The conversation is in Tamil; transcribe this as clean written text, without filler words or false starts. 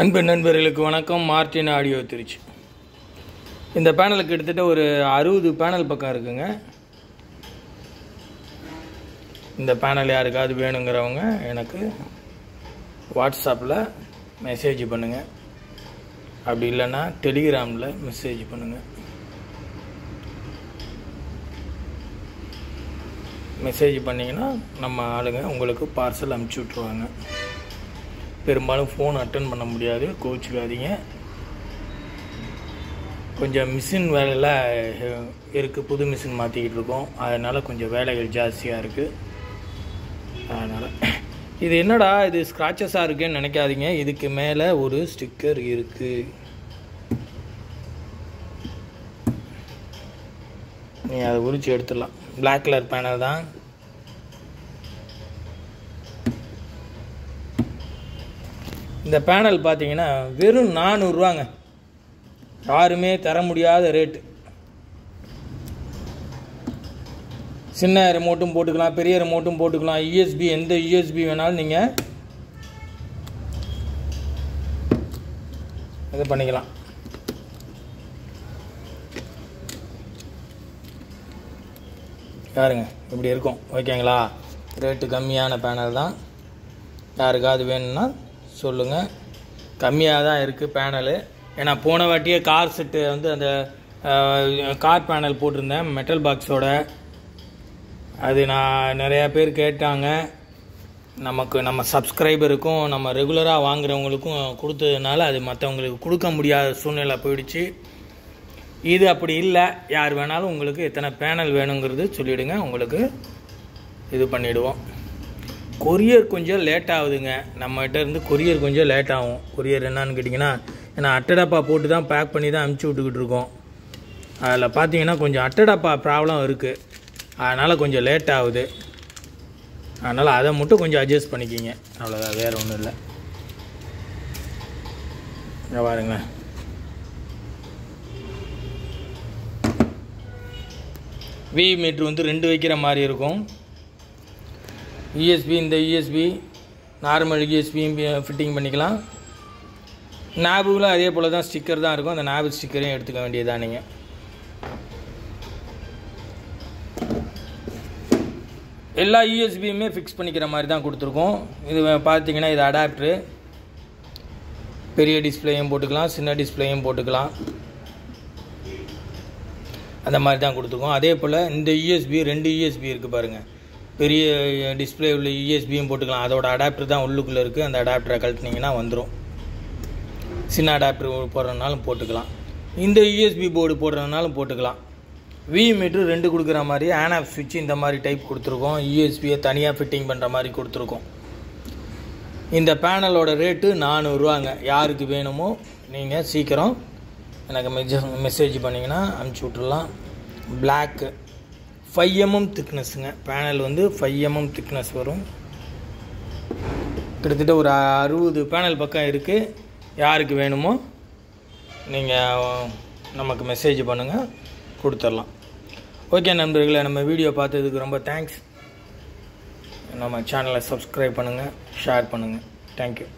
அன்பு நண்பர்களுக்கு வணக்கம். Martin audio Trichy. இந்த பேனலுக்கு கிட்டத்தட்ட ஒரு 60 பேனல் பக்கம் இருக்குங்க. இந்த பேனல் யாருக்காவது வேணுங்கிறவங்க எனக்கு வாட்ஸ்அப்பில் மெசேஜ் பண்ணுங்கள், அப்படி இல்லைன்னா டெலிகிராமில் மெசேஜ் பண்ணுங்கள். மெசேஜ் பண்ணிங்கன்னா நம்ம ஆளுங்க உங்களுக்கு பார்சல் அனுப்பிச்சி விட்ருவாங்க. பெரும்பாலும் ஃபோன் அட்டன் பண்ண முடியாது, கோச்சிக்காதீங்க. கொஞ்சம் மிஷின் வேலையில் இருக்குது, புது மிஷின் மாற்றிக்கிட்டு இருக்கோம், அதனால் கொஞ்சம் வேலைகள் ஜாஸ்தியாக இருக்குது. அதனால் இது என்னடா இது ஸ்க்ராச்சஸாக இருக்குன்னு நினைக்காதீங்க. இதுக்கு மேலே ஒரு ஸ்டிக்கர் இருக்குது, நீங்கள் அதை உரித்து எடுத்துடலாம். பிளாக் கலர் பேனல் தான். இந்த பேனல் பார்த்தீங்கன்னா வெறும் 400 ரூபாங்க. யாருமே தர முடியாத ரேட்டு. சின்ன ரிமோட்டும் போட்டுக்கலாம், பெரிய ரிமோட்டும் போட்டுக்கலாம். யூஎஸ்பி எந்த யூஎஸ்பி வேணாலும் நீங்கள் இது பண்ணிக்கலாம். பாருங்க இப்படி இருக்கும், ஓகேங்களா? ரேட்டு கம்மியான பேனல் தான். யாருக்காவது வேணும்னா சொல்லுங்கள். கம்மியாக தான் இருக்குது பேனலு. ஏன்னா போன வாட்டியே கார் செட்டு வந்து அந்த கார் பேனல் போட்டிருந்தேன் மெட்டல் பாக்ஸோட. அது நான் நிறையா பேர் கேட்டாங்க. நம்ம சப்ஸ்கிரைபருக்கும் நம்ம ரெகுலராக வாங்குறவங்களுக்கும் கொடுத்ததுனால அது மற்றவங்களுக்கு கொடுக்க முடியாத சூழ்நிலை போயிடுச்சு. இது அப்படி இல்லை. யார் வேணாலும் உங்களுக்கு எத்தனை பேனல் வேணுங்கிறது சொல்லிவிடுங்க, உங்களுக்கு இது பண்ணிவிடுவோம். கொரியர் கொஞ்சம் லேட் ஆகுதுங்க. நம்மகிட்ட இருந்து கொரியர் கொஞ்சம் லேட் ஆகும். கொரியர் என்னான்னு கேட்டிங்கன்னா, ஏன்னா அட்டடப்பா போட்டு தான் பேக் பண்ணி தான் அனுப்பிச்சி விட்டுக்கிட்டு இருக்கோம். அதில் பார்த்தீங்கன்னா கொஞ்சம் அட்டடப்பா ப்ராப்ளம் இருக்குது, அதனால் கொஞ்சம் லேட் ஆகுது. அதனால் அதை மட்டும் கொஞ்சம் அட்ஜஸ்ட் பண்ணிக்கிங்க, அவ்வளோதான், வேறு ஒன்றும் இல்லை. இங்கே பாருங்க, வி மீட்ரு வந்து 2 வைக்கிற மாதிரி இருக்கும். யூஎஸ்பி, இந்த யூஎஸ்பி நார்மல் யூஎஸ்பியும் ஃபிட்டிங் பண்ணிக்கலாம். நாபுவில் அதே போல் தான் ஸ்டிக்கர் தான் இருக்கும். அந்த நாபு ஸ்டிக்கரையும் எடுத்துக்க வேண்டியதான். நீங்கள் எல்லா யூஎஸ்பியுமே ஃபிக்ஸ் பண்ணிக்கிற மாதிரி தான் கொடுத்துருக்கோம். இது பார்த்தீங்கன்னா இது அடாப்டரு. பெரிய டிஸ்பிளேயும் போட்டுக்கலாம், சின்ன டிஸ்பிளேயும் போட்டுக்கலாம், அந்த மாதிரி தான் கொடுத்துருக்கோம். அதே போல் இந்த யூஎஸ்பி 2 யூஎஸ்பி இருக்குது பாருங்கள். பெரிய டிஸ்பிளே உள்ள யூஎஸ்பியும் போட்டுக்கலாம். அதோட அடாப்டர் தான் உள்ளுக்குள்ளே இருக்குது. அந்த அடாப்டரை கழட்டினீங்கன்னா வந்துடும். சின்ன அடாப்டர் போடுறதுனாலும் போட்டுக்கலாம், இந்த யூஎஸ்பி போர்டு போடுறதுனாலும் போட்டுக்கலாம். வி மீட்ரு 2 கொடுக்குற மாதிரி ஆன் ஆஃப் சுவிட்ச் இந்த மாதிரி டைப் கொடுத்துருக்கோம். யூஎஸ்பியை தனியாக ஃபிட்டிங் பண்ணுற மாதிரி கொடுத்துருக்கோம். இந்த பேனலோட ரேட்டு 400 ரூபாங்க. யாருக்கு வேணுமோ நீங்கள் சீக்கிரம் எனக்கு மெசேஜ் பண்ணிங்கன்னா அனுப்பிச்சி விட்டுடலாம். Block 5 mm திக்னஸ்ஸுங்க. பேனல் வந்து 5 mm திக்னஸ் வரும். கிட்டத்தட்ட ஒரு 60 பேனல் பக்கம் இருக்குது. யாருக்கு வேணுமோ நீங்கள் நமக்கு மெசேஜ் பண்ணுங்கள், கொடுத்துடலாம். ஓகே நண்பர்களே, நம்ம வீடியோ பார்த்ததுக்கு ரொம்ப தேங்க்ஸ். நம்ம சேனலை சப்ஸ்கிரைப் பண்ணுங்கள், ஷேர் பண்ணுங்கள். தேங்க்யூ.